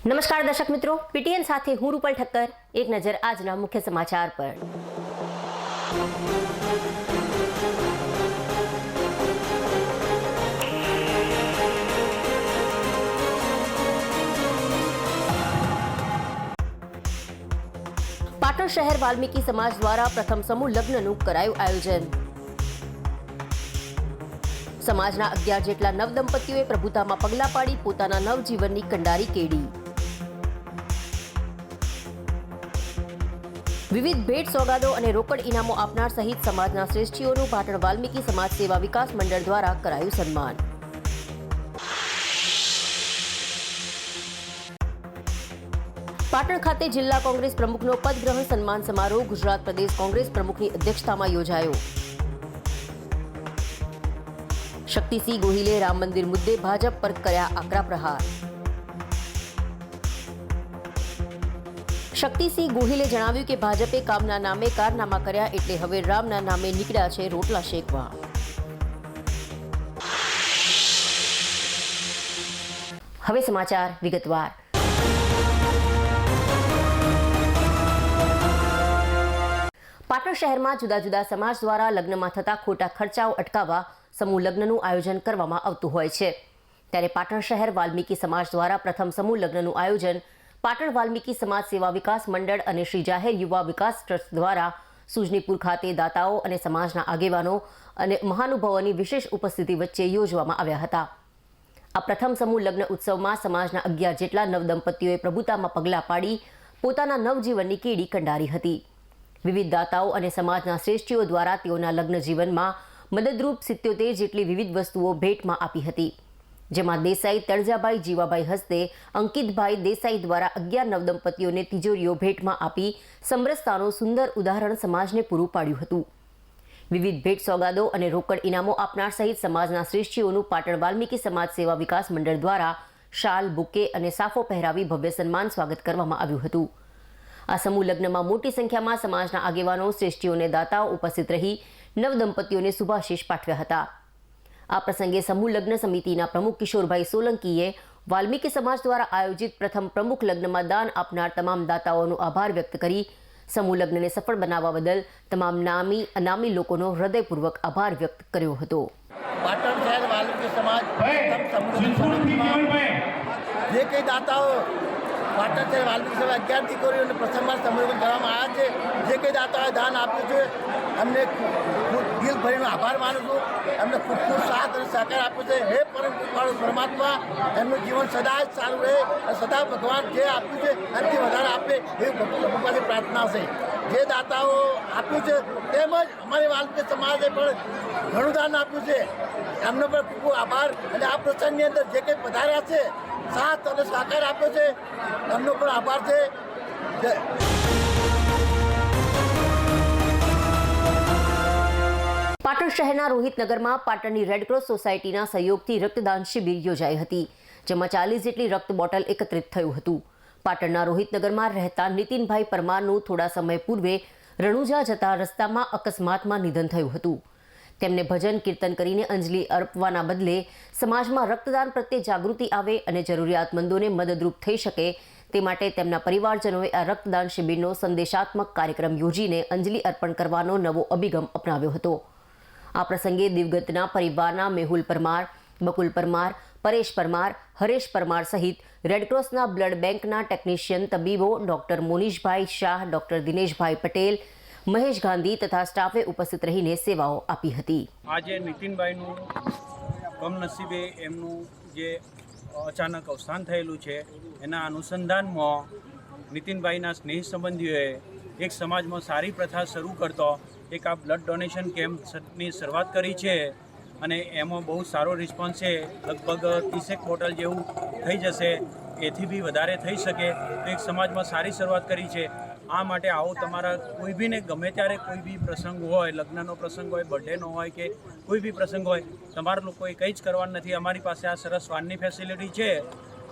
નમસ્કાર દર્શક મિત્રો, પીટીએન સાથે હું રૂપલ ઠક્કર. એક નજર આજના મુખ્ય સમાચાર પર. પાટણ શહેર વાલ્મીકી સમાજ દ્વારા પ્રથમ સમૂહ લગ્નનું કરાયું આયોજન. સમાજના 11 જેટલા નવદંપતીઓએ પ્રભુતામાં પગલાં પાડી પોતાના નવજીવનની કંડારી કેળી. વિવિધ ભેટ સોગાદો અને રોકડ ઇનામો આપનાર સહિત સમાજના શ્રેષ્ઠીઓનું પાટણ વાલ્મીકી સમાજ સેવા વિકાસ મંડળ દ્વારા કરાયું સન્માન. પાટણ ખાતે જિલ્લા કોંગ્રેસ પ્રમુખનો પદગ્રહણ સન્માન સમારોહ ગુજરાત પ્રદેશ કોંગ્રેસ પ્રમુખની અધ્યક્ષતામાં યોજાયો. શક્તિસિંહ ગોહિલે રામ મંદિર મુદ્દે ભાજપ પર કર્યા આકરા પ્રહાર. શક્તિસિંહ ગોહિલે જણાવ્યું કે ભાજપે કામના નામે કારનામા કર્યા એટલે હવે રામના નામે નીકળ્યા છે રોટલા શેકવા. હવે સમાચાર વિગતવાર. પાટણ શહેરમાં જુદા જુદા સમાજ દ્વારા લગ્નમાં થતા ખોટા ખર્ચાઓ અટકાવવા સમૂહ લગ્નનું આયોજન કરવામાં આવતું હોય છે. ત્યારે પાટણ શહેર વાલ્મીકી સમાજ દ્વારા પ્રથમ સમૂહ લગ્નનું આયોજન પાટણ વાલ્મીકી સમાજ સેવા વિકાસ મંડળ અને શ્રી જાહેર યુવા વિકાસ ટ્રસ્ટ દ્વારા સુજનીપુર ખાતે દાતાઓ અને સમાજના આગેવાનો અને મહાનુભાવોની વિશેષ ઉપસ્થિતિ વચ્ચે યોજવામાં આવ્યા હતા. આ પ્રથમ સમૂહ લગ્ન ઉત્સવમાં સમાજના 11 જેટલા નવદંપતીઓએ પ્રભુતામાં પગલાં પાડી પોતાના નવજીવનની કેડી કંડારી હતી. વિવિધ દાતાઓ અને સમાજના શ્રેષ્ઠીઓ દ્વારા તેઓના લગ્ન જીવનમાં મદદરૂપ 77 જેટલી વિવિધ વસ્તુઓ ભેટમાં આપી હતી. જેમાં દેસાઈ તળજાભાઈ જીવાભાઈ હસ્તે અંકિતભાઈ દેસાઈ દ્વારા 11 નવદંપતીઓને તિજોરીઓ ભેટમાં આપી સમરસતાનું સુંદર ઉદાહરણ સમાજને પૂરું પાડ્યું હતું. વિવિધ ભેટ સોગાદો અને રોકડ ઇનામો આપનાર સહિત સમાજના શ્રેષ્ઠીઓનું પાટણ વાલ્મીકી સમાજ સેવા વિકાસ મંડળ દ્વારા શાલ, બુકે અને સાફો પહેરાવી ભવ્ય સન્માન સ્વાગત કરવામાં આવ્યું હતું. આ સમૂહ લગ્નમાં મોટી સંખ્યામાં સમાજના આગેવાનો, શ્રેષ્ઠીઓને દાતાઓ ઉપસ્થિત રહી નવદંપતીઓને શુભાશીષ પાઠવ્યા હતા. આ પ્રસંગે સમૂહ લગ્ન સમિતિના પ્રમુખ કિશોરભાઈ સોલંકીએ વાલ્મીકી સમાજ દ્વારા આયોજિત પ્રથમ પ્રમુખ લગ્નમાં દાન આપનાર તમામ દાતાઓનો આભાર વ્યક્ત કરી સમૂહ લગ્નને સફળ બનાવવા બદલ તમામ નામી અનામી લોકોનો હૃદયપૂર્વક આભાર વ્યક્ત કર્યો હતો. પાટણ શહેર વાલ્મીકી સમાજ જે કંઈ દાતાઓ પાટણ શહેર વાલ્મીકી સમાજ 11 દીકરીઓને પ્રથમવાર સંબોધન કરવામાં આવ્યા છે. જે કંઈ દાતાઓએ દાન આપ્યું છે અમને દિલ ભરીનો આભાર માનું છું. એમને ખૂબ ખૂબ સાથ અને સહકાર આપ્યો છે. હે પરમ કૃપાળુ પરમાત્મા એમનું જીવન સદા જ સારું રહે અને સદા ભગવાન જે આપ્યું છે એનાથી વધારે આપે એવી પ્રભુ પાસે પ્રાર્થના છે. જે દાતાઓ આપ્યું છે તેમજ અમારી વાલ્મીકી સમાજે પણ ઘણું દાન આપ્યું છે. એમનો પણ ખૂબ ખૂબ આભાર. અને આ પ્રસંગની અંદર જે કંઈ પધાર્યા છે સાથ અને સહકાર આપ્યો છે એમનો પણ આભાર છે. પાટણ શહેરના રોહિતનગરમાં પાટણની રેડક્રોસ સોસાયટીના સહયોગથી રક્તદાન શિબિર યોજાઈ હતી. જેમાં 40 જેટલી રક્ત બોટલ એકત્રિત થયું હતું. પાટણના રોહિતનગરમાં રહેતા નીતિનભાઈ પરમારનું થોડા સમય પૂર્વે રણુજા જતા રસ્તામાં અકસ્માતમાં નિધન થયું હતું. તેમને ભજન કીર્તન કરીને અંજલિ અર્પવાના બદલે સમાજમાં રક્તદાન પ્રત્યે જાગૃતિ આવે અને જરૂરિયાતમંદોને મદદરૂપ થઈ શકે તે માટે તેમના પરિવારજનોએ આ રક્તદાન શિબિરનો સંદેશાત્મક કાર્યક્રમ યોજીને અંજલિ અર્પણ કરવાનો નવો અભિગમ અપનાવ્યો હતો. આ પ્રસંગે દિવગતના પરિવારના મેહુલ પરમાર, બકુલ પરમાર, પરેશ પરમાર, હરેશ પરમાર સહિત રેડક્રોસના બ્લડ બેંકના ટેકનિશિયન તબીબો ડોક્ટર મોનીશભાઈ શાહ, ડોક્ટર દિનેશભાઈ પટેલ, મહેશ ગાંધી તથા સ્ટાફે ઉપસ્થિત રહીને સેવાઓ આપી હતી. આજે નીતિનભાઈનું કમનસીબે એમનું જે અચાનક અવસાન થયેલું છે એના અનુસંધાનમાં નીતિનભાઈના સ્નેહ સંબંધીઓએ એક સમાજમાં સારી પ્રથા શરૂ કરતો એક આ બ્લડ ડોનેશન કેમ્પની શરૂઆત કરી છે. અને એમાં બહુ સારો રિસ્પોન્સ છે. લગભગ 30 બોટલ જેવું થઈ જશે, એથી બી વધારે થઈ શકે તો એક સમાજમાં સારી શરૂઆત કરી છે. આ માટે આવો તમારા કોઈ બીને ગમે ત્યારે કોઈ બી પ્રસંગ હોય, લગ્નનો પ્રસંગ હોય, બર્થડેનો હોય કે કોઈ બી પ્રસંગ હોય, તમારા લોકોએ કંઈ જ કરવાનું નથી. અમારી પાસે આ સરસ વાનની ફેસિલિટી છે.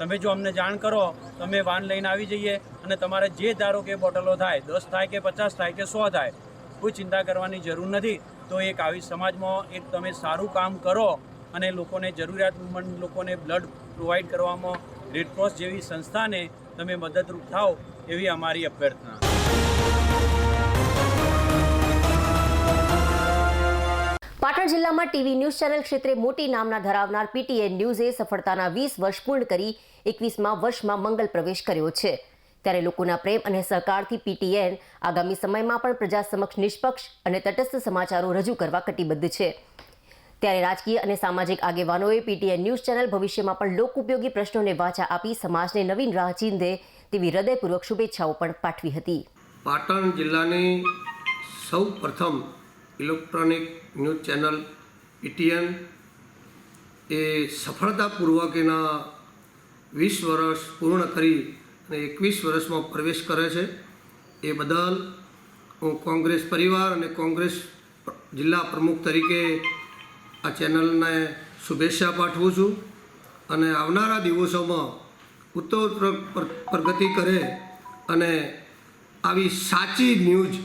તમે જો અમને જાણ કરો તો અમે વાન લઈને આવી જઈએ અને તમારે જે ધારો કે બોટલો થાય, 10 થાય કે 50 થાય કે 100 થાય, કોઈ ચિંતા કરવાની જરૂર નથી. તો એક આવી સમાજમાં એક તમે સારું કામ કરો અને લોકોને જરૂરિયાતમંદ લોકોને બ્લડ પ્રોવાઈડ કરવામાં રેડક્રોસ જેવી સંસ્થાને તમે મદદરૂપ થાઓ એવી અમારી અભ્યર્થના. પાટણ જિલ્લામાં ટીવી ન્યૂઝ ચેનલ ક્ષેત્રે મોટી નામના ધરાવનાર પીટીએન ન્યૂઝે સફળતાના 20 વર્ષ પૂર્ણ કરી 21મા વર્ષમાં મંગલ પ્રવેશ કર્યો છે. ત્યારે લોકોના પ્રેમ અને સહકારથી પીટીએન આગામી સમયમાં પણ પ્રજા સમક્ષ નિષ્પક્ષ અને તટસ્થ સમાચારો રજૂ કરવા કટિબદ્ધ છે. ત્યારે રાજકીય અને સામાજિક આગેવાનોએ પીટીએન ન્યૂઝ ચેનલ ભવિષ્યમાં પણ લોકોપયોગી પ્રશ્નોને વાચા આપી સમાજને નવીન રાહ ચીંધે તેવી હૃદયપૂર્વક શુભેચ્છાઓ પણ પાઠવી હતી. પાટણ જિલ્લાની સૌ પ્રથમ ઇલેક્ટ્રોનિક ન્યૂઝ ચેનલ પીટીએન એ સફળતાપૂર્વક એના 20 વર્ષ પૂર્ણ કરી અને 21 વર્ષમાં પ્રવેશ કરે છે. એ બદલ હું કોંગ્રેસ પરિવાર અને કોંગ્રેસ જિલ્લા પ્રમુખ તરીકે આ ચેનલને શુભેચ્છા પાઠવું છું અને આવનારા દિવસોમાં ઉત્તરોત્તર પ્રગતિ કરે અને આવી સાચી ન્યૂઝ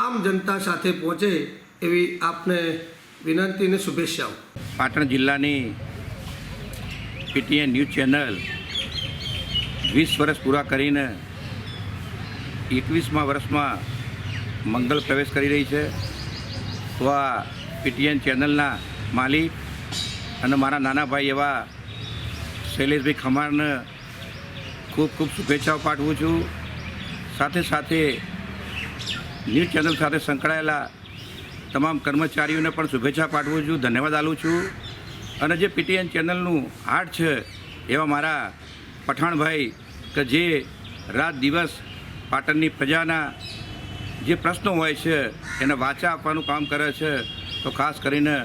આમ જનતા સાથે પહોંચે એવી આપને વિનંતી અને શુભેચ્છાઓ. પાટણ જિલ્લાની પીટીએન ન્યૂઝ ચેનલ 20 વર્ષ પૂરા કરીને 21મા વર્ષમાં મંગલ પ્રવેશ કરી રહી છે. તો આ પીટીએન ચેનલના માલિક અને મારા નાના ભાઈ એવા શૈલેષભાઈ ખમારને ખૂબ ખૂબ શુભેચ્છાઓ પાઠવું છું. સાથે સાથે ન્યૂઝ ચેનલ સાથે સંકળાયેલા તમામ કર્મચારીઓને પણ શુભેચ્છા પાઠવું છું, ધન્યવાદ આપું છું. અને જે પીટીએન ચેનલનું હાર્ટ છે એવા મારા પઠાણભાઈ કે જે રાત દિવસ પાટણની પ્રજાના જે પ્રશ્નો હોય છે એને વાચા આપવાનું કામ કરે છે. તો ખાસ કરીને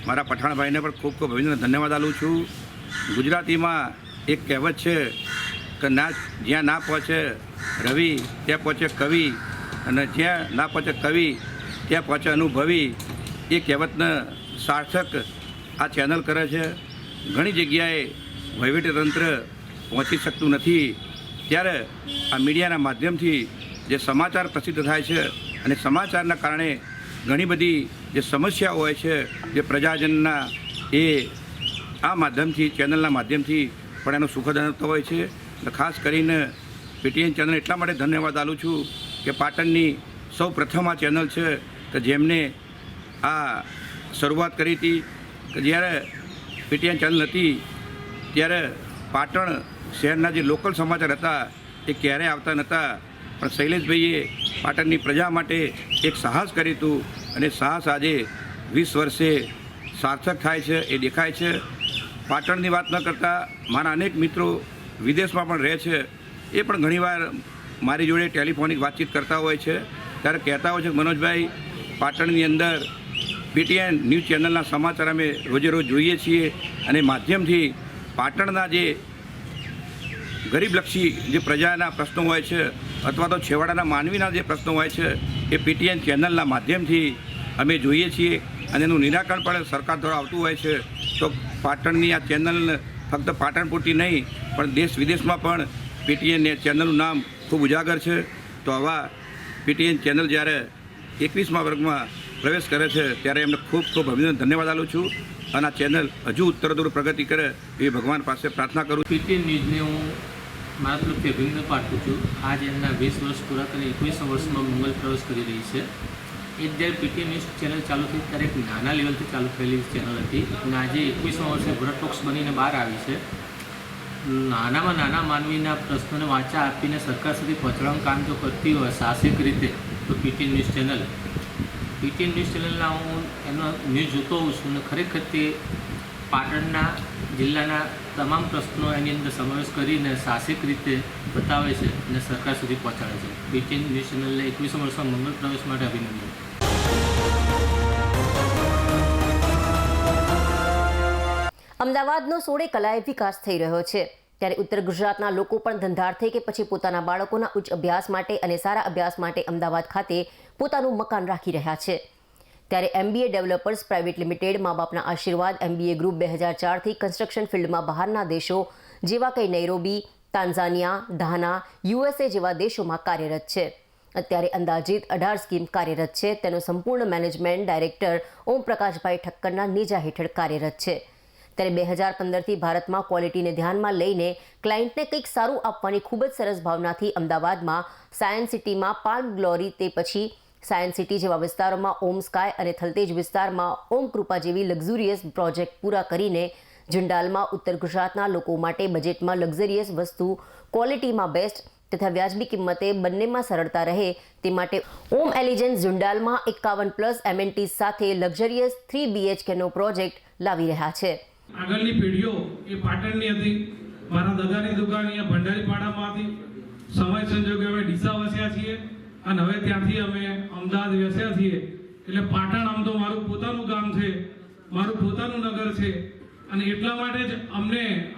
મારા પઠાણભાઈને પણ ખૂબ ખૂબ અભિનંદન ધન્યવાદ આપું છું. ગુજરાતીમાં એક કહેવત છે કે જ્યાં ના પહોંચે રવિ ત્યાં પહોંચે કવિ અને જ્યાં ના પહોંચે કવિ ત્યાં પહોંચે અનુભવી. એ કહેવતને સાર્થક આ ચેનલ કરે છે. ઘણી જગ્યાએ વહીવટીતંત્ર પહોંચી શકતું નથી ત્યારે આ મીડિયાના માધ્યમથી જે સમાચાર પ્રસિદ્ધ થાય છે અને સમાચારના કારણે ઘણી બધી જે સમસ્યાઓ હોય છે જે પ્રજાજનના એ આ માધ્યમથી ચેનલના માધ્યમથી પણ એનો સુખદ અનુભવ હોય છે. ખાસ કરીને પીટીએન ચેનલ એટલા માટે ધન્યવાદ આપું છું કે પાટણની સૌ પ્રથમ આ ચેનલ છે કે જેમને આ શરૂઆત કરી હતી કે જ્યારે પીટીએન ચેનલ હતી ત્યારે પાટણ શહેરના જે લોકલ સમાચાર હતા એ ક્યારેય આવતા નહોતા. પણ શૈલેષભાઈએ પાટણની પ્રજા માટે એક સાહસ કર્યું હતું અને સાહસ આજે 20 વર્ષે સાર્થક થાય છે એ દેખાય છે. પાટણની વાત ન કરતાં મારા અનેક મિત્રો વિદેશમાં પણ રહે છે. એ પણ ઘણીવાર મારી જોડે ટેલિફોનિક વાતચીત કરતા હોય છે ત્યારે કહેતા હોય છે કે મનોજભાઈ પાટણની અંદર પીટીએન ન્યૂઝ ચેનલના સમાચાર અમે રોજે રોજ જોઈએ છીએ અને માધ્યમથી પાટણના જે ગરીબલક્ષી જે પ્રજાના પ્રશ્નો હોય છે અથવા તો છેવાડાના માનવીના જે પ્રશ્નો હોય છે એ પીટીએન ચેનલના માધ્યમથી અમે જોઈએ છીએ અને એનું નિરાકરણ પણ સરકાર દ્વારા આવતું હોય છે. તો પાટણની આ ચેનલ ફક્ત પાટણ પૂરતી નહીં પણ દેશ વિદેશમાં પણ પીટીએન ચેનલનું નામ ખૂબ ઉજાગર છે. તો આવા પીટીએન ચેનલ જ્યારે 21મા વર્ગમાં પ્રવેશ કરે છે ત્યારે એમને ખૂબ ખૂબ અભિનંદન ધન્યવાદ આપું છું અને આ ચેનલ હજુ ઉત્તરોત્તર પ્રગતિ કરે એવી ભગવાન પાસે પ્રાર્થના કરું. પીટીએન ન્યૂઝને હું મારા તરફથી અભિનંદન પાઠવું છું. આજ એમના 20 વર્ષ પૂરા કરી 21મા વર્ષમાં મંગલ પ્રવેશ કરી રહી છે. એ જ્યારે પીટીએન ન્યૂઝ ચેનલ ચાલુ થઈ ત્યારે એક નાના લેવલથી ચાલુ થયેલી ચેનલ હતી અને આજે 21મા વર્ષે બ્રોડકાસ્ટ બનીને બહાર આવી છે. નાનામાં નાના માનવીના પ્રશ્નોને વાંચા આપીને સરકાર સુધી પહોંચાડવાનું કામ જો કરતી હોય સાહસિક રીતે તો પીટીએન ન્યૂઝ ચેનલના હું એનો ન્યૂઝ જોતો હોઉં છું અને ખરેખર તે પાટણના જિલ્લાના તમામ પ્રશ્નો એની અંદર સમાવેશ કરીને સાહસિક રીતે બતાવે છે અને સરકાર સુધી પહોંચાડે છે. પીટીએન ન્યૂઝ ચેનલને 21મા વર્ષમાં મંગળ પ્રવેશ માટે અભિનંદન. અમદાવાદનો સોળે કલાએ વિકાસ થઈ રહ્યો છે ત્યારે ઉત્તર ગુજરાતના લોકો પણ ધંધાર્થે કે પછી પોતાના બાળકોના ઉચ્ચ અભ્યાસ માટે અને સારા અભ્યાસ માટે અમદાવાદ ખાતે પોતાનું મકાન રાખી રહ્યા છે. ત્યારે MBA ડેવલપર્સ પ્રાઇવેટ લિમિટેડ મા બાપના આશીર્વાદ MBA ગ્રુપ 2004થી કન્સ્ટ્રક્શન ફિલ્ડમાં બહારના દેશો જેવા કે નૈરોબી, તાન્ઝાનિયા, ઘાના, USA જેવા દેશોમાં કાર્યરત છે. અત્યારે અંદાજિત 18 સ્કીમ કાર્યરત છે. તેનો સંપૂર્ણ મેનેજમેન્ટ ડાયરેક્ટર ઓમ પ્રકાશભાઈ ઠક્કરના નેજા હેઠળ કાર્યરત છે. ત્યારે 2015થી ભારતમાં ક્વોલિટીને ધ્યાનમાં લઈને ક્લાયન્ટને કંઈક સારું આપવાની ખૂબ જ સરસ ભાવનાથી અમદાવાદમાં સાયન્સ સિટીમાં પાલ્મ ગ્લોરી, તે પછી સાયન્સ સિટી જેવા વિસ્તારોમાં ઓમ સ્કાય અને થલતેજ વિસ્તારમાં ઓમ કૃપા જેવી લક્ઝુરિયસ પ્રોજેક્ટ પૂરા કરીને જુંડાલમાં ઉત્તર ગુજરાતના લોકો માટે બજેટમાં લક્ઝરિયસ વસ્તુ, ક્વોલિટીમાં બેસ્ટ તથા વ્યાજબી કિંમતે બંનેમાં સરળતા રહે તે માટે ઓમ એલિજન્સ જુંડાલમાં 51+ એમેનિટીઝ સાથે લક્ઝરિયસ 3 BHKનો પ્રોજેક્ટ લાવી રહ્યા છે. આગળની પેઢીઓ એ પાટણની હતી. મારા દાદાની દુકાન અહીંયા ભંડારીપાડામાં હતી. સમય સંજોગે અમે ડીસા વસ્યા છીએ અને હવે ત્યાંથી અમે અમદાવાદ વસ્યા છીએ. એટલે પાટણ આમ તો મારું પોતાનું ગામ છે, મારું પોતાનું નગર છે અને એટલા માટે જ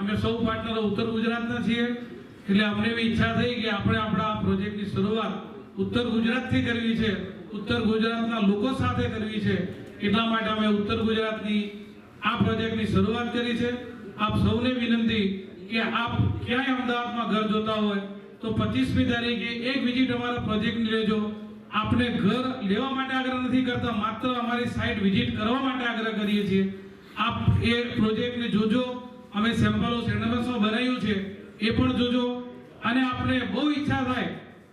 અમે સૌ પાર્ટનરો ઉત્તર ગુજરાતના છીએ. એટલે અમને એવી ઈચ્છા થઈ કે આપણે આપણા પ્રોજેક્ટની શરૂઆત ઉત્તર ગુજરાતથી કરવી છે, ઉત્તર ગુજરાતના લોકો સાથે કરવી છે. એટલા માટે અમે ઉત્તર ગુજરાતની આ પ્રોજેક્ટની શરૂઆત કરી છે. આપ સૌને વિનંતી કે આપ ક્યાંય અમદાવાદમાં ઘર જોતા હોય તો 25મી તારીખે એક વિઝિટ અમારા પ્રોજેક્ટની લેજો. આપણે ઘર લેવા માટે આગ્રહ નથી કરતા, માત્ર અમારી સાઇટ વિઝિટ કરવા માટે આગ્રહ કરીએ છીએ. આપ એ પ્રોજેક્ટને જોજો. અમે સેમ્પલો સેન્ડબસમાં બનાવ્યું છે એ પણ જોજો અને આપણે બહુ ઈચ્છા થાય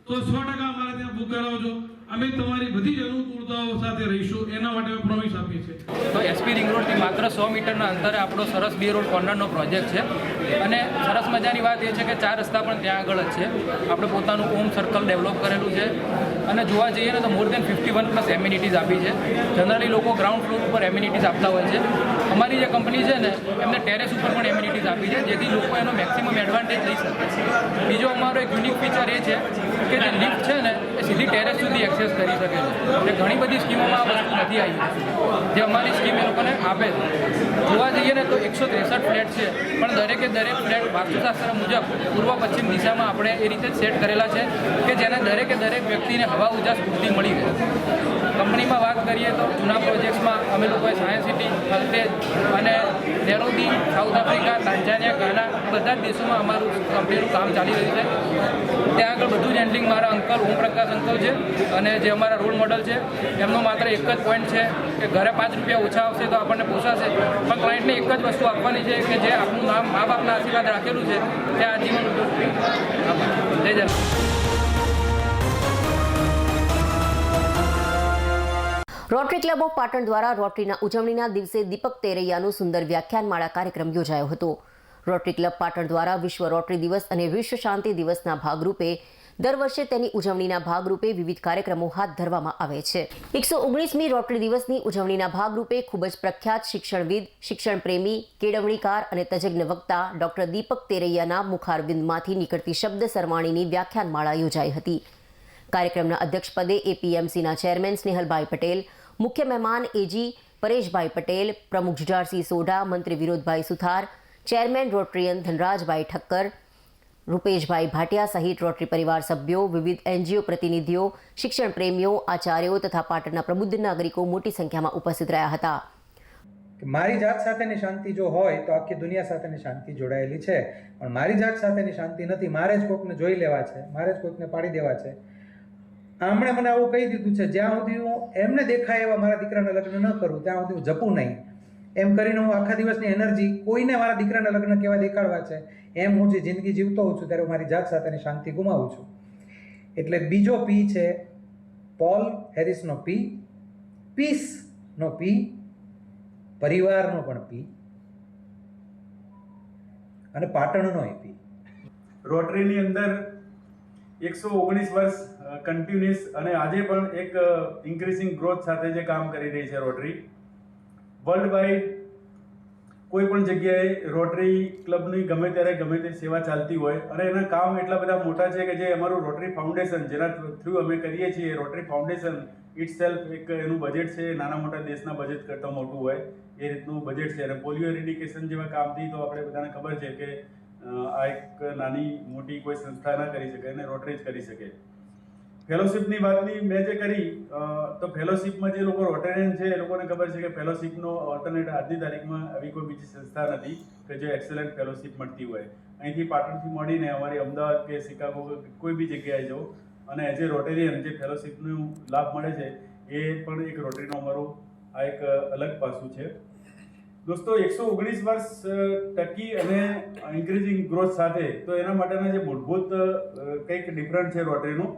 તો 100% અમારે ત્યાં બુક કરાવજો. અમે તમારી બધી જ અનુકૂળતાઓ સાથે રહીશું, એના માટે અમે પ્રોમિસ આપીએ છીએ. તો એસપી રિંગ રોડથી માત્ર 100 મીટરના અંતરે આપણો સરસ બે રોડ કોર્નરનો પ્રોજેક્ટ છે અને સરસ મજાની વાત એ છે કે 4 રસ્તા પણ ત્યાં આગળ જ છે. આપણે પોતાનું ઓમ સર્કલ ડેવલપ કરેલું છે અને જોવા જઈએ ને તો મોર દેન 51+ એમ્યુનિટીઝ આપી છે. જનરલી લોકો ગ્રાઉન્ડ ફ્લોર ઉપર એમ્યુનિટીઝ આપતા હોય છે. અમારી જે કંપની છે ને એમને ટેરેસ ઉપર પણ એમ્યુનિટીઝ આપી છે, જેથી લોકો એનો મેક્સિમમ એડવાન્ટેજ લઈ શકે. બીજો અમારો એક યુનિક ફીચર એ છે કે જે લિફ્ટ છે ને એ સીધી ટેરેસ સુધી એક્સેસ કરી શકે છે. એટલે ઘણી બધી સ્કીમોમાં આ વસ્તુ નથી આવી, જે અમારી સ્કીમ એ લોકોને આપે છે. જોવા જઈએ ને તો 163 ફ્લેટ છે, પણ દરેકે દરેક ફ્લેટ વાસ્તુશાસ્ત્ર મુજબ પૂર્વ પશ્ચિમ દિશામાં આપણે એ રીતે સેટ કરેલા છે કે જેને દરેકે દરેક વ્યક્તિને હવા ઉજાસ પૂરતી મળી રહે. કંપનીમાં વાત કરીએ તો જૂના પ્રોજેક્ટ્સમાં અમે લોકોએ સાયન્સ સિટી, થલતેજ અને નેરોબી, સાઉથ આફ્રિકા, તાંઝાનિયા, ગાના બધા જ દેશોમાં અમારું કંપનીનું કામ ચાલી રહ્યું છે. ત્યાં આગળ બધું જ હેન્ડલિંગ મારા અંકલ ઓમપ્રકાશ અંકલ છે અને જે અમારા રોલ મોડલ છે એમનો માત્ર એક જ પોઈન્ટ છે કે ઘરે 5 રૂપિયા ઓછા આવશે તો આપણને પોસાશે, પણ ક્લાયન્ટને એક જ વસ્તુ આપવાની છે કે જે આપણું નામ મા બાપના આશીર્વાદ રાખેલું છે તે આજીવન ઉપયોગ. જય જય. રોટરી ક્લબ ઓફ પાટણ દ્વારા રોટરીના ઉજવણીના દિવસે દીપક તેરૈયાનું સુંદર વ્યાખ્યાનમાળા કાર્યક્રમ યોજાયો હતો. રોટરી ક્લબ પાટણ દ્વારા વિશ્વ રોટરી દિવસ અને વિશ્વ શાંતિ દિવસના ભાગરૂપે દર વર્ષે તેની ઉજવણીના ભાગરૂપે વિવિધ કાર્યક્રમો હાથ ધરવામાં આવે છે. 119મી રોટરી દિવસની ઉજવણીના ભાગરૂપે ખૂબ જ પ્રખ્યાત શિક્ષણવિદ, શિક્ષણ પ્રેમી, કેળવણીકાર અને તજજ્ઞ વક્તા ડોક્ટર દીપક તેરૈયાના મુખારબિંદમાંથી નીકળતી શબ્દ સરવાણીની વ્યાખ્યાનમાળા યોજાઈ હતી. કાર્યક્રમના અધ્યક્ષપદે એપીએમસીના ચેરમેન સ્નેહલભાઈ પટેલ, મુખ્ય મહેમાન એજી પરેશભાઈ પટેલ, પ્રમુખ જુજારસિંહ સોઢા, મંત્રી વિનોદભાઈ સુથાર, ચેરમેન રોટરીયન ધનરાજભાઈ ઠક્કર, રૂપેશભાઈ ભાટિયા સહિત રોટરી પરિવાર સભ્યો, વિવિધ એનજીઓ પ્રતિનિધિઓ, શિક્ષણ પ્રેમીઓ, આચાર્યો તથા પાટણના પ્રબુદ્ધ નાગરિકો મોટી સંખ્યામાં ઉપસ્થિત રહ્યા હતા. મારી જાત સાથેની શાંતિ જો હોય તો આખી દુનિયા સાથેની શાંતિ જોડાયેલી છે, પણ મારી જાત સાથેની શાંતિ નથી. મારે જ કોઈકને જોઈ લેવા છે, મારે જ કોઈકને પાડી દેવા છે. આમણે મને આવું કહી દીધું છે, જ્યાં સુધી હું એમને દેખાય એવા મારા દીકરાના લગ્ન ન કરું ત્યાં સુધી હું જપું નહીં. એમ કરીને હું આખા દિવસની એનર્જી કોઈને મારા દીકરાના લગ્ન કેવા દેખાડવા છે એમ હું જે જિંદગી જીવતો હોઉં છું ત્યારે મારી જાત સાથેની શાંતિ ગુમાવું છું. એટલે બીજો પી છે પોલ હેરિસનો પી, પીસનો પી, પરિવારનો પણ પી અને પાટણનો પી. રોટરીની અંદર 119 વર્ષ કન્ટિન્યુઅસ અને આજે પણ એક ઇન્ક્રીઝિંગ ગ્રોથ સાથે જે કામ કરી રહી છે રોટરી. વર્લ્ડ વાઇડ કોઈ પણ જગ્યાએ રોટરી ક્લબની ગમે ત્યારે ગમે તે સેવા ચાલતી હોય અને એના કામ એટલા બધા મોટા છે કે જે અમારું રોટરી ફાઉન્ડેશન જેના થ્રુ અમે કરીએ છીએ, રોટરી ફાઉન્ડેશન ઇટ સેલ્ફ એક એનું બજેટ છે નાના મોટા દેશના બજેટ કરતાં મોટું હોય એ રીતનું બજેટ છે. અને પોલિયો એરિડિકેશન જેવા કામથી તો આપણે બધાને ખબર છે કે આ એક નાની મોટી કોઈ સંસ્થા ના કરી શકે અને રોટરી જ કરી શકે. ફેલોશિપની વાતની મેં જે કરી તો ફેલોશિપમાં જે લોકો રોટેરિયન છે એ લોકોને ખબર છે કે ફેલોશિપનો ઓલ્ટરનેટ આજની તારીખમાં આવી કોઈ બીજી સંસ્થા નથી કે જે એક્સેલન્ટ ફેલોશિપ મળતી હોય. અહીંથી પાટણથી મળીને અમારી અમદાવાદ કે શિકાગો કોઈ બી જગ્યાએ જાઓ અને એઝ એ રોટેરિયન જે ફેલોશિપનો લાભ મળે છે એ પણ એક રોટરીનો અમારો આ એક અલગ પાસું છે. દોસ્તો 119 વર્ષ ટકી અને ઇન્ક્રીઝિંગ ગ્રોથ સાથે તો એના માટેના જે મૂળભૂત કંઈક ડિફરન્ટ છે રોટરીનું.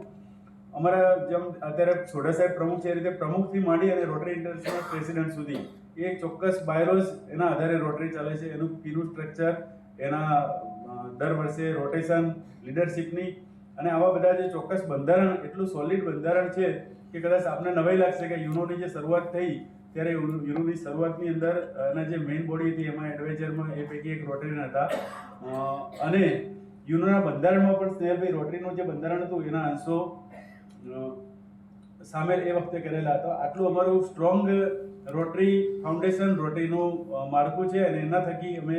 અમારા જેમ અત્યારે સોઢા સાહેબ પ્રમુખ છે એ રીતે પ્રમુખથી માંડી અને રોટરી ઇન્ટરનેશનલ પ્રેસિડેન્ટ સુધી એ ચોક્કસ બાયરોઝ એના આધારે રોટરી ચાલે છે. એનું પીનું સ્ટ્રક્ચર, એના દર વર્ષે રોટેશન, લીડરશિપની અને આવા બધા જે ચોક્કસ બંધારણ, એટલું સોલિડ બંધારણ છે કે કદાચ આપને નવાઈ લાગશે કે યુનોની જે શરૂઆત થઈ ત્યારે યુનોની શરૂઆતની અંદર એના જે મેઇન બોડી હતી એમાં એડવાઇઝરમાં એ પૈકી એક રોટરીના હતા. અને યુનોના બંધારણમાં પણ સ્નેહલભાઈ રોટરીનું જે બંધારણ હતું એના અંશો સામેલ એ વખતે કરેલા હતા. આટલું અમારું સ્ટ્રોંગ રોટરી ફાઉન્ડેશન, રોટરીનું માળખું છે અને એના થકી અમે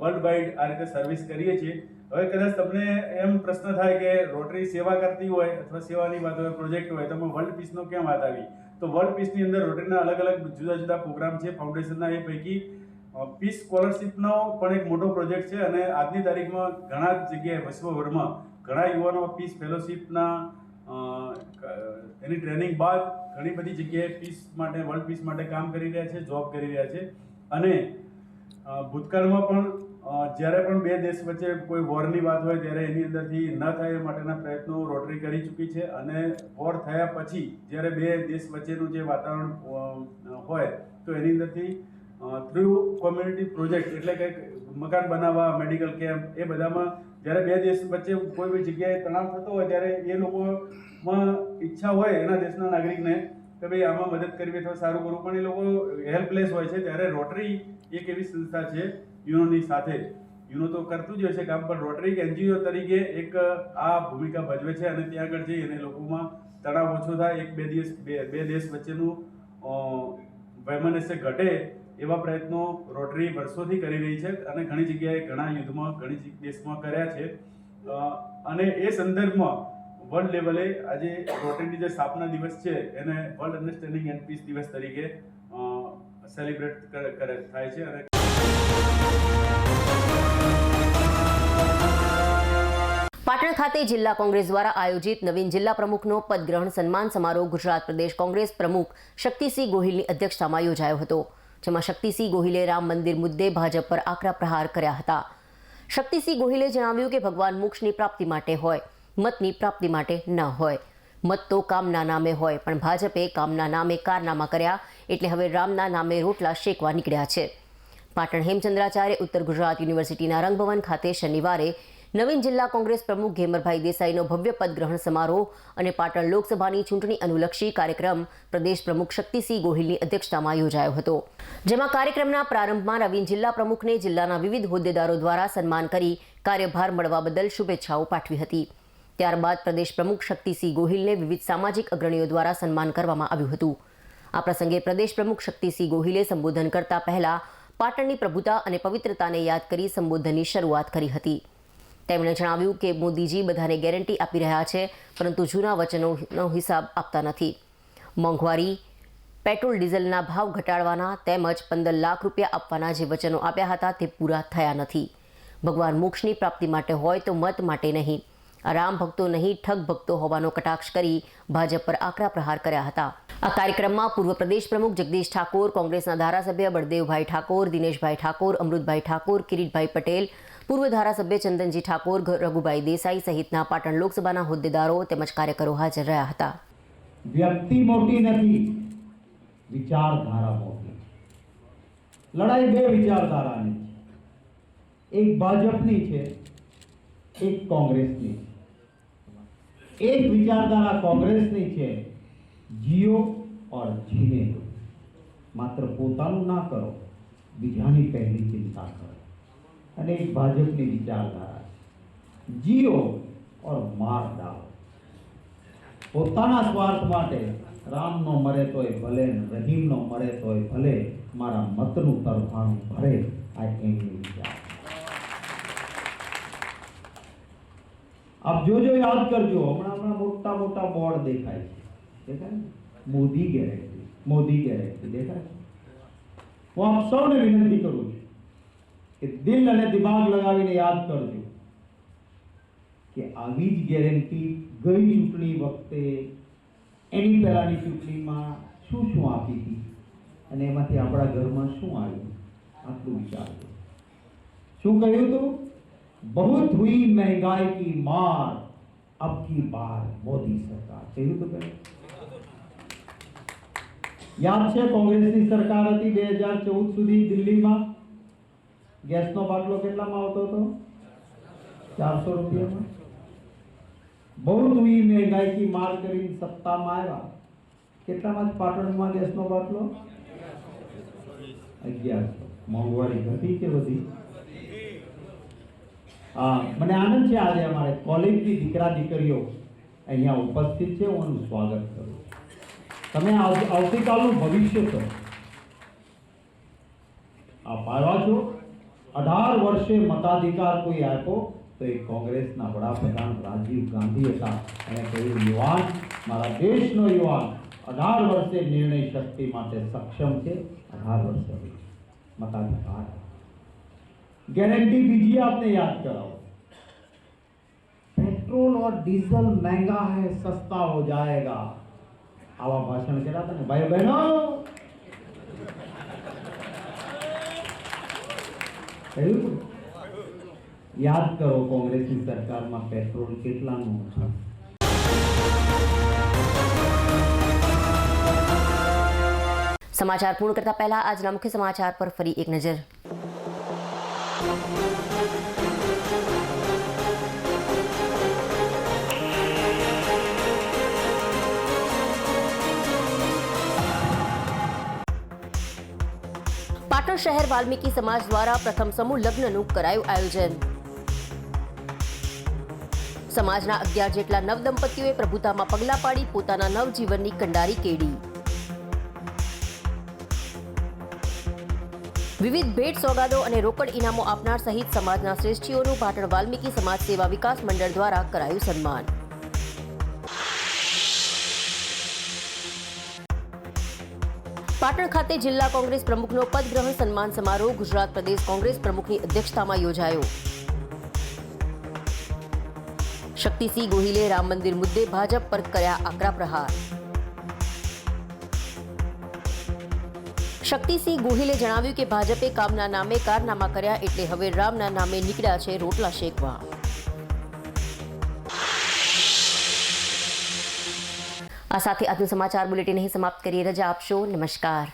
વર્લ્ડ વાઇડ આ રીતે સર્વિસ કરીએ છીએ. હવે કદાચ તમને એમ પ્રશ્ન થાય કે રોટરી સેવા કરતી હોય અથવા સેવાની વાત હોય, પ્રોજેક્ટ હોય, તો વર્લ્ડ પીસનો કેમ વાત આવી? તો વર્લ્ડ પીસની અંદર રોટરીના અલગ અલગ જુદા જુદા પ્રોગ્રામ છે ફાઉન્ડેશનના. એ પૈકી પીસ સ્કોલરશિપનો પણ એક મોટો પ્રોજેક્ટ છે અને આજની તારીખમાં ઘણા જગ્યાએ વિશ્વભરમાં ઘણા યુવાનો પીસ ફેલોશિપના એની ટ્રેનિંગ બાદ ઘણી બધી જગ્યાએ પીસ માટે, વર્લ્ડ પીસ માટે કામ કરી રહ્યા છે, જોબ કરી રહ્યા છે. અને ભૂતકાળમાં પણ જ્યારે પણ બે દેશ વચ્ચે કોઈ વોરની વાત હોય ત્યારે એની અંદરથી ન થાય એ માટેના પ્રયત્નો રોટરી કરી ચૂકી છે. અને વોર થયા પછી જ્યારે બે દેશ વચ્ચેનું જે વાતાવરણ હોય તો એની અંદરથી થ્રુ કોમ્યુનિટી પ્રોજેક્ટ, એટલે કે મકાન બનાવવા, મેડિકલ કેમ્પ, એ બધામાં જ્યારે બે દેશ વચ્ચે કોઈ બી જગ્યાએ તણાવ થતો હોય ત્યારે એ લોકોમાં ઈચ્છા હોય એના દેશના નાગરિકને કે ભાઈ આમાં મદદ કરવી અથવા સારું કરવું, પણ એ લોકો હેલ્પલેસ હોય છે. ત્યારે રોટરી એક એવી સંસ્થા છે યુનોની સાથે, યુનો તો કરતું જ હોય છે કામ, પણ રોટરી એનજીઓ તરીકે એક આ ભૂમિકા ભજવે છે અને ત્યાં આગળ જઈ અને લોકોમાં તણાવ ઓછો થાય, એક બે દેશ વચ્ચેનું વૈમનસ્ય ઘટે એવા પ્રયત્નો રોટરી વર્ષોથી કરી રહી છે અને ઘણી જગ્યાએ, ઘણા યુદ્ધમાં, ઘણી દેશમાં કર્યા છે. અને એ સંદર્ભમાં વર્લ્ડ લેવલે આજે રોટરીની જે સ્થાપના દિવસ છે એને વર્લ્ડ અન્ડરસ્ટેન્ડિંગ એન્ડ પીસ દિવસ તરીકે સેલિબ્રેટ થાય છે. અને પાટણ ખાતે જિલ્લા કોંગ્રેસ દ્વારા આયોજિત નવીન જિલ્લા પ્રમુખનો પદગ્રહણ સન્માન સમારોહ ગુજરાત પ્રદેશ કોંગ્રેસ પ્રમુખ શક્તિસિંહ ગોહિલની અધ્યક્ષતામાં યોજાયો હતો, જેમાં શક્તિસિંહ ગોહિલે રામ મંદિર મુદ્દે ભાજપ પર આકરા પ્રહાર કર્યા હતા. શક્તિસિંહ ગોહિલે જણાવ્યું કે ભગવાન મોક્ષની પ્રાપ્તિ માટે હોય, મતની પ્રાપ્તિ માટે ન હોય. મત તો કામના નામે હોય, પણ ભાજપે કામના નામે કારનામા કર્યા એટલે હવે રામના નામે રોટલા શેકવા નીકળ્યા છે. પાટણ હેમચંદ્રાચાર્ય ઉત્તર ગુજરાત યુનિવર્સિટીના રંગભવન ખાતે શનિવારે નવીન જિલ્લા કોંગ્રેસ પ્રમુખ ઘેમરભાઈ દેસાઈનો ભવ્ય પદગ્રહણ સમારોહ અને પાટણ લોકસભાની ચૂંટણી અનુલક્ષી કાર્યક્રમ પ્રદેશ પ્રમુખ શક્તિસિંહ ગોહિલની અધ્યક્ષતામાં યોજાયો હતો, જેમાં કાર્યક્રમના પ્રારંભમાં નવીન જિલ્લા પ્રમુખને જિલ્લાના વિવિધ હોદ્દેદારો દ્વારા સન્માન કરી કાર્યભાર મળવા બદલ શુભેચ્છાઓ પાઠવી હતી. ત્યારબાદ પ્રદેશ પ્રમુખ શક્તિસિંહ ગોહિલને વિવિધ સામાજિક અગ્રણીઓ દ્વારા સન્માન કરવામાં આવ્યું હતું. આ પ્રસંગે પ્રદેશ પ્રમુખ શક્તિસિંહ ગોહિલે સંબોધન કરતા પહેલા પાટણની પ્રભુતા અને પવિત્રતાને યાદ કરી સંબોધનની શરૂઆત કરી હતી. તેમણે જણાવ્યું કે મોદીજી બધાને ગેરંટી આપી રહ્યા છે, પરંતુ જૂના વચનોનો હિસાબ આપતા નથી. મોંઘવારી, પેટ્રોલ ડીઝલના ભાવ ઘટાડવાના તેમજ 15 લાખ રૂપિયા આપવાના જે વચનો આપ્યા હતા તે પૂરા થયા નથી. ભગવાન મોક્ષની પ્રાપ્તિ માટે હોય તો મત માટે નહીં. રામ ભક્તો નહીં, ઠગ ભક્તો હોવાનો કટાક્ષ કરી ભાજપ પર આકરા પ્રહાર કર્યા હતા. આ કાર્યક્રમમાં પૂર્વ પ્રદેશ પ્રમુખ જગદીશ ઠાકોર, કોંગ્રેસના ધારાસભ્ય બળદેવભાઈ ઠાકોર, દિનેશભાઈ ઠાકોર, અમૃતભાઈ ઠાકોર, કિરીટભાઈ પટેલ, પૂર્વ ધારાસભ્ય ચંદનજી ઠાકોર, રઘુભાઈ દેસાઈ સહિતના પાટણ લોકસભાના હોદ્દેદારો તેમજ કાર્યકરો હાજર રહ્યા હતા. વ્યક્તિ મોટી નથી, વિચારધારા મોટી. લડાઈ બે વિચારધારાની છે, એક ભાજપની છે, એક કોંગ્રેસની. एक विचारधारा कांग्रेसनी छे, जियो और जीने दो. मात्र पोतानुं ना करो, बीजानी पहली चिंता करो. अने एक भाजपनी विचारधारा जियो और मार डालो. पोताना स्वार्थ माटे राम नो मरे तोय भले, रहीम नो मरे तोय भले, मारा मतनु तरफाणुं भरे. आ एमनी विचार. आप जो याद करजो, हमણાં मोटा मोटा बोर्ड देखाय छे, देखाय मोदी गैरेंटी देखाय. હું આપ સૌને વિનંતી કરું છું કે દિલ અને દિમાગ લગાવીને યાદ કરજો કે આવી જ ગેરંટી ગઈ ચૂંટણી વખતે, એની પહેલાની ચૂંટણીમાં શું આપી હતી. અને એમાંથી આપણા ઘરમાં શું આવ્યું આટલું વિચારજો. શું કહ્યું હતું? बहुत हुई महंगाई की मार, अब की बार मोदी सरकार. કહ્યું તો કહ્યું. યાદ છે કોંગ્રેસની સરકાર હતી 2014 સુધી દિલ્હીમાં ગેસનો બાટલો કેટલામાં આવતો હતો? 400 રૂપિયામાં. बहुत हुई महंगाई की मार કરીને સત્તામાં આવ્યા. કેટલામાં પાટણમાં ગેસનો બાટલો? 1100. મોંઘવારી ઘટી કે વધી? મને આનંદ છે આજે અમારે કોલેજની દીકરા દીકરીઓ અહીંયા ઉપસ્થિત છે. હું એનું સ્વાગત કરું. તમે આવતીકાલનું ભવિષ્ય છો. આપ આવ્યા છો. 18 વર્ષે મતાધિકાર કોઈ આપ્યો તો એ કોંગ્રેસના વડાપ્રધાન રાજીવ ગાંધી હતા. અને કહ્યું યુવાન, મારા દેશનો યુવાન 18 વર્ષે નિર્ણય શક્તિ માટે સક્ષમ છે. 18 વર્ષે મતાધિકાર. गारंटी बीजिए, आपने याद कराओ. पेट्रोल और डीजल महंगा है, सस्ता हो जाएगा. आवा भाषण करा था भाई बहनों. याद करो कांग्रेस की सरकार में पेट्रोल કેટલાનું હતું. સમાચાર પૂર્ણ કરતા પહેલા આજના મુખ્ય સમાચાર પર ફરી એક નજર. પાટણ શહેર વાલ્મીકી સમાજ દ્વારા પ્રથમ સમૂહ લગ્નનું કરાયું આયોજન. સમાજના 11 જેટલા નવદંપતીઓએ પ્રભુતામાં પગલાં પાડી પોતાના નવજીવનની કંડારી કેળી. વિવિધ ભેટ સોગાદો અને રોકડ ઇનામો આપનાર સહિત સમાજના શ્રેષ્ઠીઓનું પાટણ વાલ્મીકી સમાજ સેવા વિકાસ મંડળ દ્વારા કરાયું સન્માન. પાટણ ખાતે જિલ્લા કોંગ્રેસ પ્રમુખનો પદગ્રહણ સન્માન સમારોહ ગુજરાત પ્રદેશ કોંગ્રેસ પ્રમુખની અધ્યક્ષતામાં યોજાયો. શક્તિસિંહ ગોહિલે રામ મંદિર મુદ્દે ભાજપ પર કર્યા આકરા પ્રહાર. શક્તિસિંહ ગોહિલે જણાવ્યું કે ભાજપે કામના નામે કારનામા કર્યા એટલે હવે રામના નામે નીકળ્યા છે રોટલા શેકવા. આ સાથે આજનું સમાચાર બુલેટિન અહીં સમાપ્ત કરીએ. રજા આપશો. નમસ્કાર.